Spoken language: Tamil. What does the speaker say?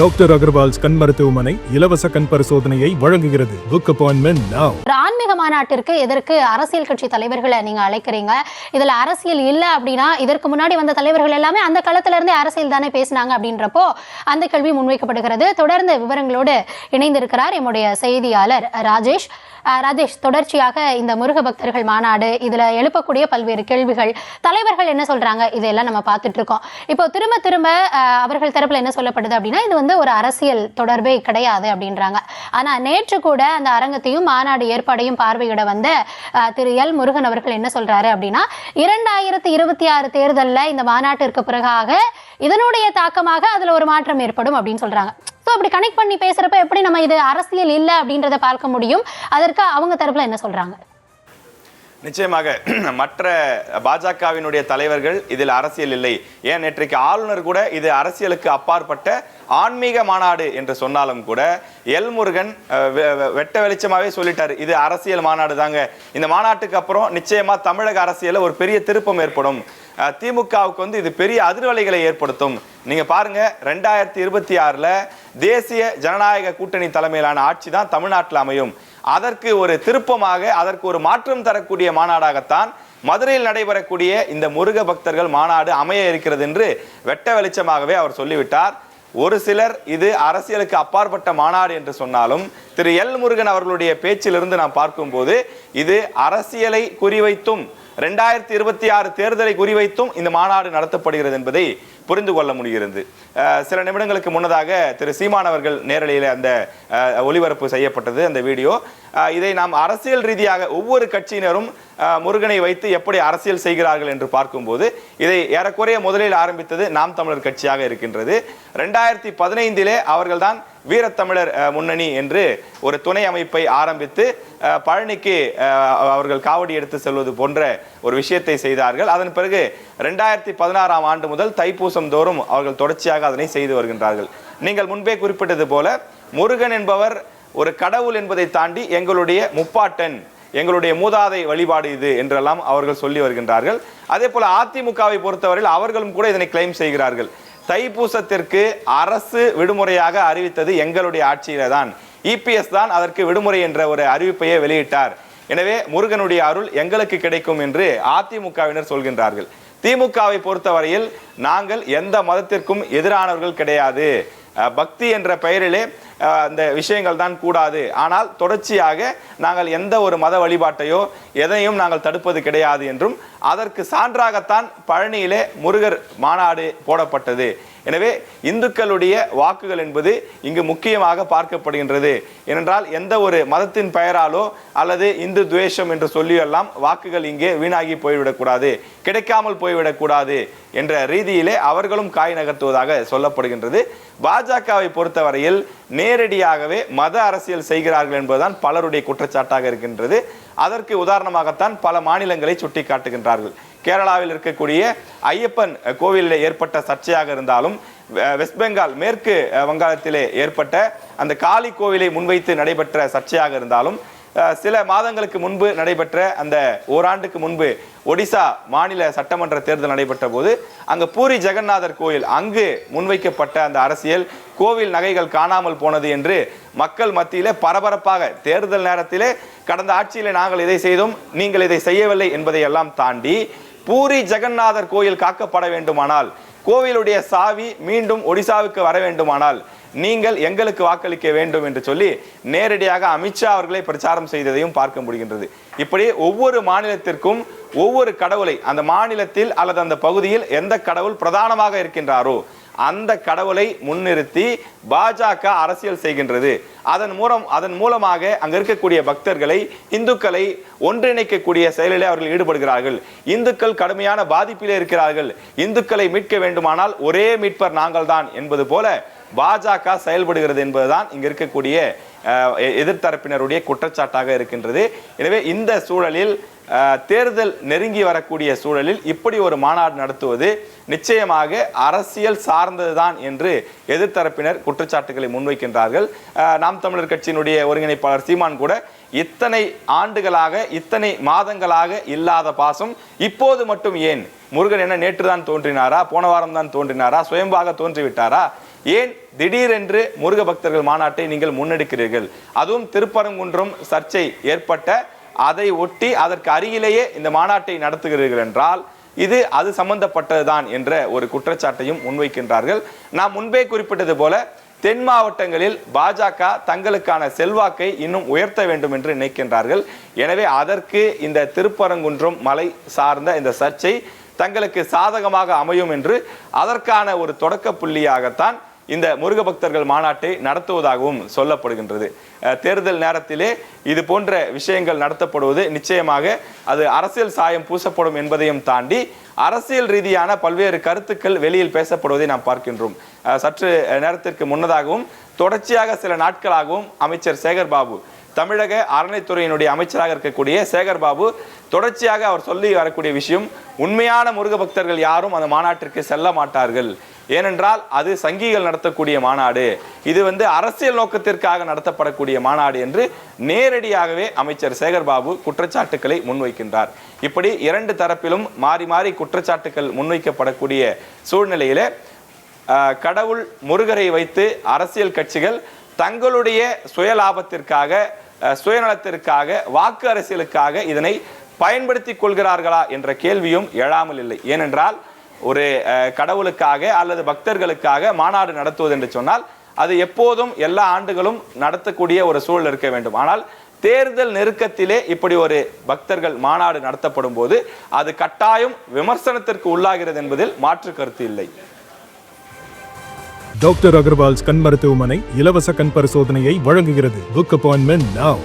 டாக்டர் அகர்வால்ஸ் கண் மருத்துவமனை இலவச கண் பரிசோதனையை வழங்குகிறது. Book appointment now. ஆன்மீக மாநாட்டிற்கு எதற்கு அரசியல் கட்சி தலைவர்களை நீங்க அழைக்கிறீங்க? இதுல அரசியல் இல்ல அப்படின்னா இதற்கு முன்னாடி வந்த தலைவர்கள் எல்லாமே அந்த களத்துல இருந்தே அரசியல் தானே பேசினாங்க அப்படின்றப்போ அந்த கேள்வி முன்வைக்கப்படுகிறது. தொடர்ந்து விவரங்களோடு இணைந்திருக்கிறார் எம்முடைய செய்தியாளர் ராஜேஷ். தொடர்ச்சியாக இந்த முருக பக்தர்கள் மாநாடு, இதுல எழுப்பக்கூடிய பல்வேறு கேள்விகள், தலைவர்கள் என்ன சொல்றாங்க, இதெல்லாம் நம்ம பார்த்துட்டு இருக்கோம். இப்போ திரும்ப திரும்ப அவர்கள் தரப்புல என்ன சொல்லப்படுது அப்படின்னா இது வந்து ஒரு அரசியல் தொடர்பே கிடையாது அப்படின்றாங்க. ஆனா நேற்று கூட அந்த அரங்கத்தையும் மாநாடு ஏற்பாடையும் பார்வையிட வந்த திரு எல் முருகன் அவர்கள் என்ன சொல்றாரு அப்படின்னா 2026 தேர்தலில் இந்த மாநாட்டிற்கு பிறகாக இதனுடைய தாக்கமாக அதுல ஒரு மாற்றம் ஏற்படும் அப்படின்னு சொல்றாங்க. ஸோ அப்படி கனெக்ட் பண்ணி பேசுறப்ப எப்படி நம்ம இது அரசியல் இல்லை அப்படின்றத பார்க்க முடியும்? அதற்கு அவங்க தரப்புல என்ன சொல்றாங்க? நிச்சயமாக மற்ற பாஜகவினுடைய தலைவர்கள் இதில் அரசியல் இல்லை, ஏன் நேற்றைக்கு ஆளுநர் கூட இது அரசியலுக்கு அப்பாற்பட்ட ஆன்மீக மாநாடு என்று சொன்னாலும் கூட எல் முருகன் வெட்ட வெளிச்சமாவே சொல்லிட்டாரு, இது அரசியல் மாநாடு தாங்க. இந்த மாநாட்டுக்கு அப்புறம் நிச்சயமா தமிழக அரசியல ஒரு பெரிய திருப்பம் ஏற்படும், திமுகவுக்கு வந்து இது பெரிய அதிர்வலைகளை ஏற்படுத்தும். நீங்க பாருங்க 2026ல தேசிய ஜனநாயக கூட்டணி தலைமையிலான ஆட்சி தான் தமிழ்நாட்டில் அமையும். அதற்கு ஒரு திருப்பமாக, அதற்கு ஒரு மாற்றம் தரக்கூடிய மாநாடாகத்தான் மதுரையில் நடைபெறக்கூடிய இந்த முருக பக்தர்கள் மாநாடு அமைய இருக்கிறது என்று வெட்ட வெளிச்சமாகவே அவர் சொல்லிவிட்டார். ஒரு சிலர் இது அரசியலுக்கு அப்பாற்பட்ட மாநாடு என்று சொன்னாலும் திரு எல் முருகன் அவர்களுடைய பேச்சிலிருந்து நாம் பார்க்கும்போது இது அரசியலை குறிவைத்தும் 2026 தேர்தலை குறிவைத்தும் இந்த மாநாடு நடத்தப்படுகிறது என்பதை புரிந்து கொள்ள முடிகிறது. சில நிமிடங்களுக்கு முன்னதாக திரு சீமான் அவர்கள் நேரலையில் அந்த ஒளிபரப்பு செய்யப்பட்டது அந்த வீடியோ. இதை நாம் அரசியல் ரீதியாக ஒவ்வொரு கட்சியினரும் முருகனை வைத்து எப்படி அரசியல் செய்கிறார்கள் என்று பார்க்கும்போது இதை ஏறக்குறைய முதலில் ஆரம்பித்தது நாம் தமிழர் கட்சியாக இருக்கின்றது. 2015 அவர்கள் தான் வீரத்தமிழர் முன்னணி என்று ஒரு துணை அமைப்பை ஆரம்பித்து பழனிக்கு அவர்கள் காவடி எடுத்து செல்வது போன்ற ஒரு விஷயத்தை செய்தார்கள். அதன் பிறகு 2016ஆம் ஆண்டு முதல் தைப்பூசம் தோறும் அவர்கள் தொடர்ச்சியாக அதனை செய்து வருகின்றார்கள். நீங்கள் முன்பே குறிப்பிட்டது போல முருகன் என்பவர் ஒரு கடவுள் என்பதை தாண்டி எங்களுடைய முப்பாட்டன், எங்களுடைய மூதாதை வழிபாடு இது என்றெல்லாம் அவர்கள் சொல்லி வருகின்றார்கள். அதே போல அதிமுகவை பொறுத்தவரையில் அவர்களும் கூட இதனை கிளைம் செய்கிறார்கள். தைப்பூசத்திற்கு அரசு விடுமுறையாக அறிவித்தது எங்களுடைய ஆட்சியில தான், இபிஎஸ் தான் அதற்கு விடுமுறை என்ற ஒரு அறிவிப்பையே வெளியிட்டார். எனவே முருகனுடைய அருள் எங்களுக்கு கிடைக்கும் என்று அதிமுகவினர் சொல்கின்றார்கள். திமுகவை பொறுத்தவரையில் நாங்கள் எந்த மதத்திற்கும் எதிரானவர்கள் கிடையாது, பக்தி என்ற பெயரிலே அந்த விஷயங்கள் தான் கூடாது, ஆனால் தொடர்ச்சியாக நாங்கள் எந்த ஒரு மத வழிபாட்டையோ எதையும் நாங்கள் தடுப்பது கிடையாது என்றும் அதற்கு சான்றாகத்தான் பழனியிலே முருகர் மாநாடு போடப்பட்டது. எனவே இந்துக்களுடைய வாக்குகள் என்பது இங்கு முக்கியமாக பார்க்கப்படுகின்றது. ஏனென்றால் எந்த ஒரு மதத்தின் பெயராலோ அல்லது இந்து துவேஷம் என்று சொல்லியெல்லாம் வாக்குகள் இங்கே வீணாகி போய்விடக்கூடாது, கிடைக்காமல் போய்விடக்கூடாது என்ற ரீதியிலே அவர்களும் காய் நகர்த்துவதாக சொல்லப்படுகின்றது. பாஜகவை பொறுத்தவரையில் நேரடியாகவே மத அரசியல் செய்கிறார்கள் என்பதுதான் பலருடைய குற்றச்சாட்டாக இருக்கின்றது. அதற்கு உதாரணமாகத்தான் பல மாநிலங்களை சுட்டி காட்டுகின்றார்கள். கேரளாவில் இருக்கக்கூடிய ஐயப்பன் கோவிலில் ஏற்பட்ட சர்ச்சையாக இருந்தாலும், வெஸ்ட் பெங்கால் மேற்கு வங்காளத்திலே ஏற்பட்ட அந்த காளி கோவிலை முன்வைத்து நடைபெற்ற சர்ச்சையாக இருந்தாலும், சில மாதங்களுக்கு முன்பு நடைபெற்ற அந்த ஓராண்டுக்கு முன்பு ஒடிசா மாநில சட்டமன்ற தேர்தல் நடைபெற்ற போது அங்கு பூரி ஜெகநாதர் கோயில் அங்கு முன்வைக்கப்பட்ட அந்த அரசியல், கோவில் நகைகள் காணாமல் போனது என்று மக்கள் மத்தியிலே பரபரப்பாக தேர்தல் நேரத்திலே கடந்த ஆட்சியிலே நாங்கள் இதை செய்தோம், நீங்கள் இதை செய்யவில்லை என்பதை எல்லாம் தாண்டி பூரி ஜெகநாதர் கோயில் காக்கப்பட வேண்டுமானால், கோவிலுடைய சாவி மீண்டும் ஒடிசாவுக்கு வர வேண்டுமானால் நீங்கள் எங்களுக்கு வாக்களிக்க வேண்டும் என்று சொல்லி நேரடியாக அமித்ஷா அவர்களை பிரச்சாரம் செய்ததையும் பார்க்க முடிகின்றது. இப்படி ஒவ்வொரு மாநிலத்திற்கும் ஒவ்வொரு கடவுளை, அந்த மாநிலத்தில் அல்லது அந்த பகுதியில் எந்த கடவுள் பிரதானமாக இருக்கின்றாரோ அந்த கடவுளை முன்னிறுத்தி பாஜக அரசியல் செய்கின்றது. அதன் மூலமாக அங்க இருக்கக்கூடிய பக்தர்களை, இந்துக்களை ஒன்றிணைக்கக்கூடிய செயலிலே அவர்கள் ஈடுபடுகிறார்கள். இந்துக்கள் கடுமையான பாதிப்பிலே இருக்கிறார்கள், இந்துக்களை மீட்க வேண்டுமானால் ஒரே மீட்பர் நாங்கள் தான் என்பது போல பாஜக செயல்படுகிறது என்பதுதான் இங்க இருக்கக்கூடிய எதிர்த்தரப்பினருடைய குற்றச்சாட்டாக இருக்கின்றது. எனவே இந்த சூழலில் தேர்தல் நெருங்கி வரக்கூடிய சூழலில் இப்படி ஒரு மாநாடு நடத்துவது நிச்சயமாக அரசியல் சார்ந்ததுதான் என்று எதிர்த்தரப்பினர் குற்றச்சாட்டுகளை முன்வைக்கின்றார்கள். நாம் தமிழர் கட்சியினுடைய ஒருங்கிணைப்பாளர் சீமான் கூட இத்தனை ஆண்டுகளாக, இத்தனை மாதங்களாக இல்லாத பாசம் இப்போது மட்டும் ஏன்? முருகன் என்ன நேற்று தான் தோன்றினாரா, போன வாரம் தான் தோன்றினாரா, சுயம்பாக தோன்றிவிட்டாரா? ஏன் திடீரென்று முருக பக்தர்கள் மாநாட்டை நீங்கள் முன்னெடுக்கிறீர்கள்? அதுவும் திருப்பரங்குன்றம் சர்ச்சை ஏற்பட்ட அதை ஒட்டி அதற்கு அருகிலேயே இந்த மாநாட்டை நடத்துகிறீர்கள் என்றால் இது அது சம்பந்தப்பட்டதுதான் என்ற ஒரு குற்றச்சாட்டையும் முன்வைக்கின்றார்கள். நான் முன்பே குறிப்பிட்டது போல தென் மாவட்டங்களில் பாஜக தங்களுக்கான செல்வாக்கை இன்னும் உயர்த்த வேண்டும் என்று நினைக்கின்றார்கள். எனவே அதற்கு இந்த திருப்பரங்குன்றம் மலை சார்ந்த இந்த சர்ச்சை தங்களுக்கு சாதகமாக அமையும் என்று அதற்கான ஒரு தொடக்க புள்ளியாகத்தான் இந்த முருக பக்தர்கள் மாநாட்டை நடத்துவதாகவும் சொல்லப்படுகின்றது. தேர்தல் நேரத்திலே இது போன்ற விஷயங்கள் நடத்தப்படுவது நிச்சயமாக அது அரசியல் சாயம் பூசப்படும் என்பதையும் தாண்டி அரசியல் ரீதியான பல்வேறு கருத்துக்கள் வெளியில் பேசப்படுவதை நாம் பார்க்கின்றோம். சற்று நேரத்திற்கு முன்னதாகவும் தொடர்ச்சியாக சில நாட்களாகவும் அமைச்சர் சேகர் பாபு, தமிழக அறநிலைத்துறையினுடைய அமைச்சராக இருக்கக்கூடிய சேகர் பாபு, தொடர்ச்சியாக அவர் சொல்லி வரக்கூடிய விஷயம், உண்மையான முருக பக்தர்கள் யாரும் அந்த மாநாட்டிற்கு செல்ல மாட்டார்கள், ஏனென்றால் அது சங்கிகள் நடத்தக்கூடிய மாநாடு, இது அரசியல் நோக்கத்திற்காக நடத்தப்படக்கூடிய மாநாடு என்று நேரடியாகவே அமைச்சர் சேகர் பாபு குற்றச்சாட்டுக்களை முன்வைக்கின்றார். இப்படி இரண்டு தரப்பிலும் மாறி மாறி குற்றச்சாட்டுக்கள் முன்வைக்கப்படக்கூடிய சூழ்நிலையிலே கடவுள் முருகரை வைத்து அரசியல் கட்சிகள் தங்களுடைய சுயலாபத்திற்காக, சுயநலத்திற்காக, வாக்கு அரசியலுக்காக இதனை பயன்படுத்திக் கொள்கிறார்களா என்ற கேள்வியும் எழாமல் இல்லை. ஏனென்றால் ஒரு கடவுளுக்காக அல்லது பக்தர்களுக்காக மாநாடு நடத்துவது என்று சொன்னால் அது எப்போதும் எல்லா ஆண்டுகளும் நடத்தக்கூடிய ஒரு சூழல் இருக்க வேண்டும். ஆனால் தேர்தல் நெருக்கத்திலே இப்படி ஒரு பக்தர்கள் மாநாடு நடத்தப்படும் போது அது கட்டாயம் விமர்சனத்திற்கு உள்ளாகிறது என்பதில் மாற்று கருத்து இல்லை. டாக்டர் அகர்வால்ஸ் கண் மருத்துவமனை இலவச கண் பரிசோதனையை வழங்குகிறது. Book appointment now.